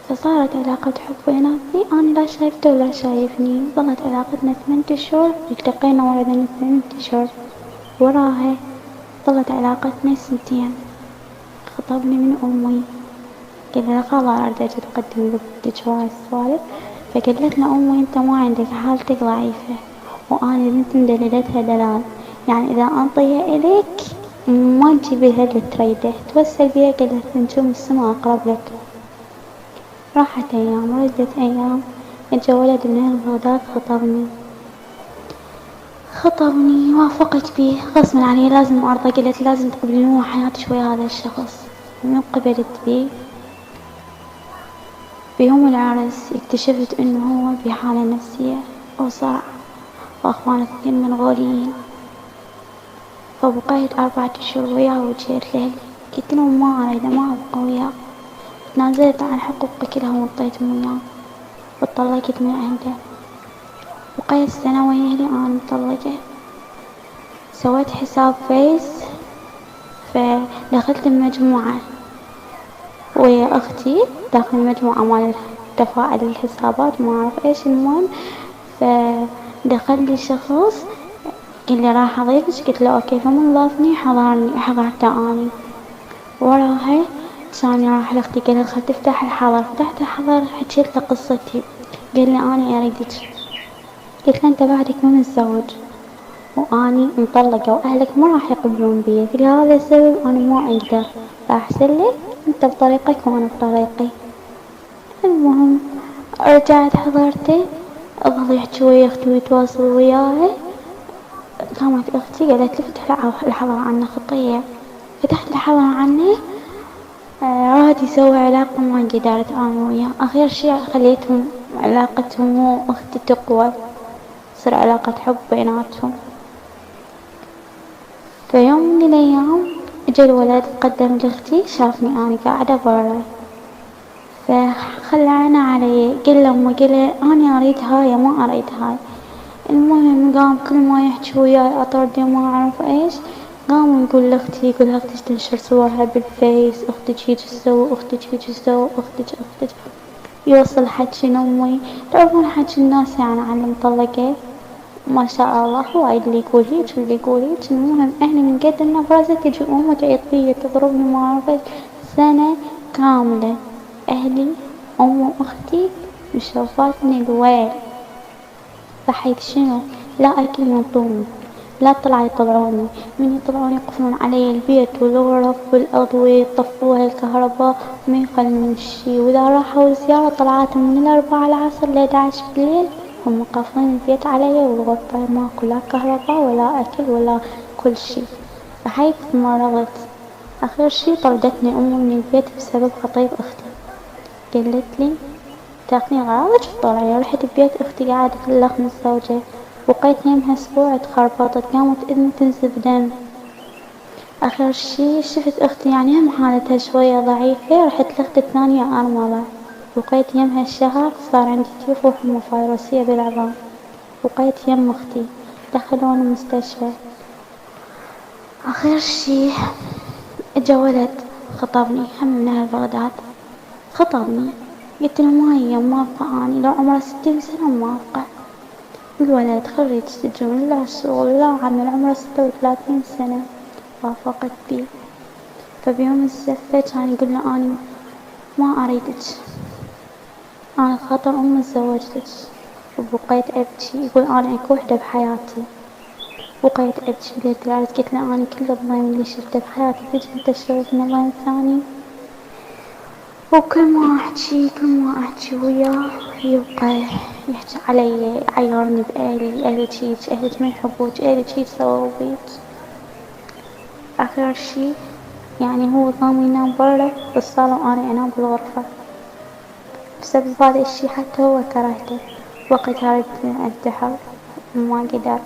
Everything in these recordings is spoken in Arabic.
فصارت علاقة حب بيناتي، أنا لا شايفته ولا شايفني. ظلت علاقتنا 8 أشهر، التقينا ورا 8 أشهر. وراها ظلت علاقتنا 2 سنين. خطبني من أمي، قال لها خلاص أريد أجي أقدم لبنتك وهاي السوالف. فقالت له أمي أنت ما عندك، حالتك ضعيفة، وأنا بنت مدللتها دلال، يعني إذا أنطيها إليك ما تجيبيها اللي تريده، توسل بيها. قالت نجوم السما أقرب لك. راحت أيام، ردت أيام، اجا ولد من أهل بغداد خطبني، وافقت بيه غصبا علي، لازم أرضى. قلت لازم تقبلين حياتي شوي هذا الشخص. من قبلت بيه، بيوم العرس اكتشفت انه هو بحالة نفسية وصرع، واخوانه اثنين منغوليين. فبقيت 4 أشهر وياه، وجيت لأهلي قلت لهم ما أريد، ما أبقى وياه. تنازلت عن حقوقي كلها وانطيتهم وياه، واتطلقت من عنده. بقيت سنة ويا أهلي أنا مطلقة. سويت حساب فيس، فدخلت المجموعة ويا أختي داخل المجموعة مال تفاعل الحسابات، ما أعرف إيش. المهم فدخل لي شخص قال لي راح أضيفك، قلت له أوكي. فمن ضافني حضرته أني. وراها كان راح لأختي، قال لها خل تفتح الحضر. فتحت الحضر، حكيت له قصتي. قال لي أنا أريدك. قلت له أنت بعدك ما متزوج وأني مطلقة وأهلك ما راح يقبلون بي، فلهذا السبب أنا ما أقدر، فأحسن لك أنت بطريقك وأنا بطريقي. المهم رجعت حضرتي، أظل يحكي ويا أختي ويتواصل وياها. قامت أختي قالت لي فتح الحضر عنه خطية. فتحت الحضر عنه، راد يسوي علاقة، ما قدرت أنا وياه. آخر شي خليتهم علاقتهم هو وأختي تقوى، تصير علاقة حب بيناتهم. في يوم من الأيام اجا الولد قدم لأختي، شافني أنا قاعدة برا، فخلى عينه علي. قال لأمه، قال أنا أريد هاي ما أريد هاي. المهم قام كل ما يحكي وياي أطرده ما أعرف إيش. قام يقول لأختي، يقول لها أختك تنشر صورها بالفيس، أختك هيج تسوي، أختك هيج تسوي، أختك. يوصل حكي لأمي. تعرفون حكي الناس يعني عن المطلقة، ما شاء الله وايد اللي يقول هيج واللي يقول هيج. المهم احنا من قد النفرزة تجي أمي تعيط فيا تضربني ما أعرف إيش. سنة كاملة أهلي أم وأختي مشوفاتني الويل، بحيث شنو لا أكل ينطوني، لا طلع يطلعوني، من يطلعون يقفلون علي البيت والغرف والأضوية، يطفوها الكهرباء، ما يخلون شي. وإذا راحوا زيارة طلعاتهم من 4 العصر ل11 بالليل، هم قافلين البيت علي والغرفة، ماكو لا كهرباء ولا أكل ولا كل شي. بحيث مرضت. آخر شي طردتني أمي من البيت بسبب خطيب أختي. قالت لي تاخذين غراضك وتطلعي. رحت ببيت أختي قاعدة الأخ متزوجة. بقيت يمها أسبوع، تخربطت، قامت إذني تنزف دم. آخر شي شفت أختي يعني هم حالتها شوية ضعيفة، رحت لأختي الثانية أرملة. بقيت يمها الشهر، صار عندي تيوف وحمى فيروسية بالعظام. بقيت يم أختي، دخلوني المستشفى. آخر شي اجا ولد خطبني، هم من أهل بغداد. خطبني، قلت له ما هي موافقة، أني لو عمره 60 سنة موافقة. الولد خريج سجون، لا شغل لا عمل، عمره 36 سنة. وافقت بيه. فبيوم الزفة كان يقول له أنا ما أريدك، أنا خاطر أمي تزوجتك. وبقيت أبكي، يقول أنا أكو وحدة بحياتي. بقيت أبكي بليلة العرس، قلت له أنا كل الضيم اللي شفته بحياتي تجي أنت تشوفني ضيم ثاني. وكل ما أحكي وياه يبقى يحكي علي، عيرني بأهلي، أهلك هيج، أهلك ما يحبوك، أهلك هيج سووا بيك. آخر شي يعني هو قام ينام برا بالصالة وأنا أنام بالغرفة. بسبب هذا الشي حتى هو كرهته. وقتها ردت أنتحر، ما قدرت،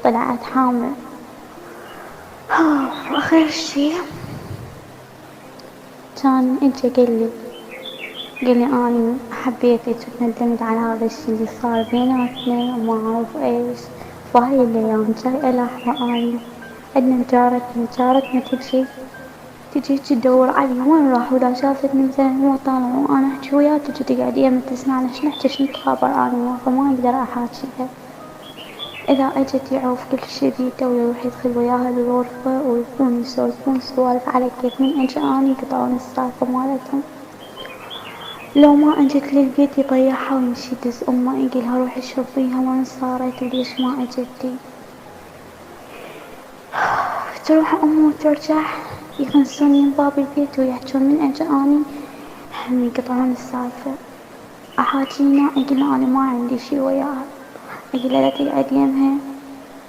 طلعت حامل. وآخر شي كان اجا قال لي أنا حبيتك وندمت على هذا الشي اللي صار بيناتنا وما أعرف إيش. فهاي الأيام جاي ألاحظه أنا عندنا جارتنا تمشي تجي تدور علي وين راح، وإذا شافتني مثلا هو طالع وأنا أحكي وياه تجي تقعد يمي تسمع ليش نحكي شنو خبر أنا وياه، فما أقدر أحاكيها. إذا أجت يعوف كل شي بيده ويروح يدخل وياها بالغرفة ويكون يسولفون سوالف على كيف، من أجي أني يقطعون السالفة مالتهم. لو ما أجت للبيت يطيحها ويمشي يدز أمه يقولها روحي شوفيها وين صارت وليش ما أجتي. تروح أمه وترجع يخنسون من باب البيت ويحجون من أجي أني هم يقطعون السالفة. أحاكينا يقولنا أنا ما عندي شي وياها، أقوله لا تقعد يمها،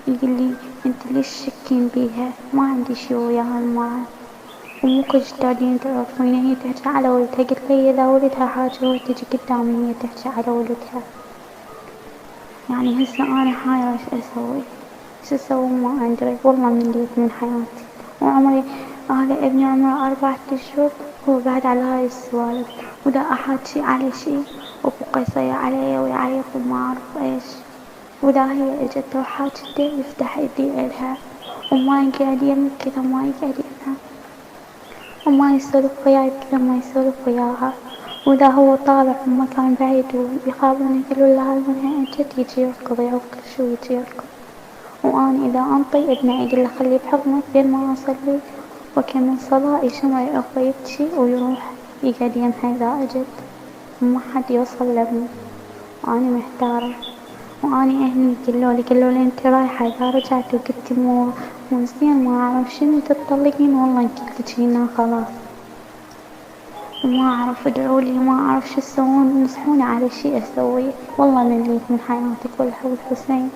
يقولي انت ليش تشكين بيها، ما عندي شي وياها المرة، ومو كل تقعدين تعرفين هي تحكي على ولدها. قلتله إذا ولدها حاجة وتجي قدامي هي تحكي على ولدها. يعني هسه أنا حايرة ايش أسوي، ايش أسوي ما أدري والله من ليت من حياتي. وعمري هذا ابني عمره 4 أشهر هو بعد على هاي السوالف، ودا أحاكي على شي وبقى يصيح علي ويعيط وما أعرف ايش. ودا هي اجت وحاجته يفتح ايدي إلها وما يقعد يمي كذا ما يقعد يمها، وما يسولف وياي كذا ما يسولف وياها. وإذا هو طالع في مكان بعيد ويخابرني يقولوا له هاي منها أجت يجي يركض يعوف كل شي ويجي يركض. وأنا إذا أنطي ابني أقول له خليه بحضنك بين ما أصلي وأكمل صلاة يشمع يأخذ يبكي ويروح يقعد يمها إذا أجت، وما حد يوصل لابني. وأنا محتارة. وأني أهلي قالولي انت رايحة إذا رجعت وقلتي مو زين ما أعرف شنو تطلقين والله نكلتك هنا خلاص. وما أعرف ادعولي ما أعرف شو تسوون، نصحوني على شي أسويه والله مليت من حياتك والحب الحسين.